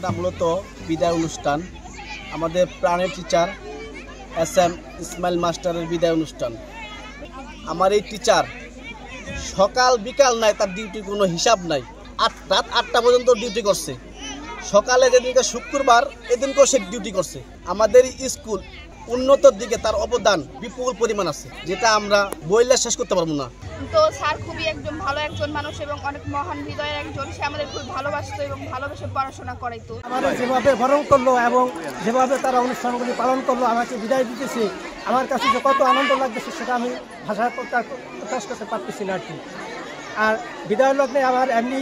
অনুষ্ঠানটা মূলত বিদায় অনুষ্ঠান। আমাদের প্রাণের টিচার SM ইসমাইল মাস্টারের বিদায় অনুষ্ঠান। আমার এই টিচার সকাল বিকাল নাই, তার ডিউটি কোনো হিসাব নাই। রাত 8টা পর্যন্ত ডিউটি করছে। সকালে যেদিনকে শুক্রবার এদিনকেও সে ডিউটি করছে। আমাদের স্কুল উন্নতর দিকে তার অবদান বিপুল পরিমাণ আছে, যেটা আমরা বইলে শেষ করতে পারবো না। তো স্যার খুবই ভালো একজন মানুষ এবং অনেক মহান হৃদয়ের একজন। সে আমাদের খুব ভালোবাসতো এবং ভালোবেসে পড়াশোনা করাইতো। আমাদের যেভাবে বরণ করলো এবং যেভাবে তারা অনুষ্ঠানগুলি পালন করলো, আমাকে বিদায় দিতেছে, আমার কাছে যে কত আনন্দ লাগতেছে সেটা আমি ভাষায় প্রকাশ করতে পারতেছি না আর কি। আর বিদায় লগ্নে আমার এমনি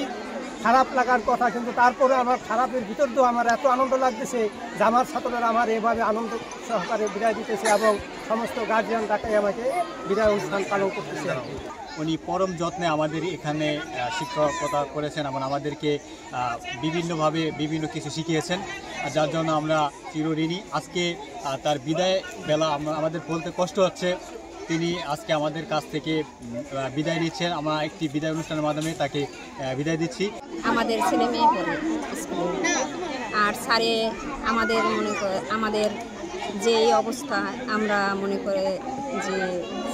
খারাপ লাগার কথা, কিন্তু তারপরে আমার খারাপের ভিতর দিয়েও আমার এত আনন্দ লাগতেছে যে আমার ছাত্ররা আমার এভাবে আনন্দ সহকারে বিদায় দিতেছে এবং সমস্ত গার্জিয়ান ডাকে আমাকে বিদায় অনুষ্ঠান পালন করতেছে আর কি। উনি পরম যত্নে আমাদের এখানে শিক্ষকতা করেছেন এবং আমাদেরকে বিভিন্নভাবে বিভিন্ন কিছু শিখিয়েছেন, যার জন্য আমরা চিরঋণী। আজকে তার বিদায় বেলা আমাদের বলতে কষ্ট হচ্ছে, তিনি আজকে আমাদের কাছ থেকে বিদায় নিচ্ছেন। আমরা একটি বিদায় অনুষ্ঠানের মাধ্যমে তাকে বিদায় দিচ্ছি। আমাদের ছেলে মেয়ে পড়ে স্কুলে, আর স্যারে আমাদের আমাদের যে এই অবস্থা, আমরা মনে করে যে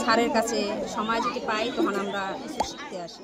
স্যারের কাছে সময় যদি পাই তখন আমরা কিছু শিখতে আসি।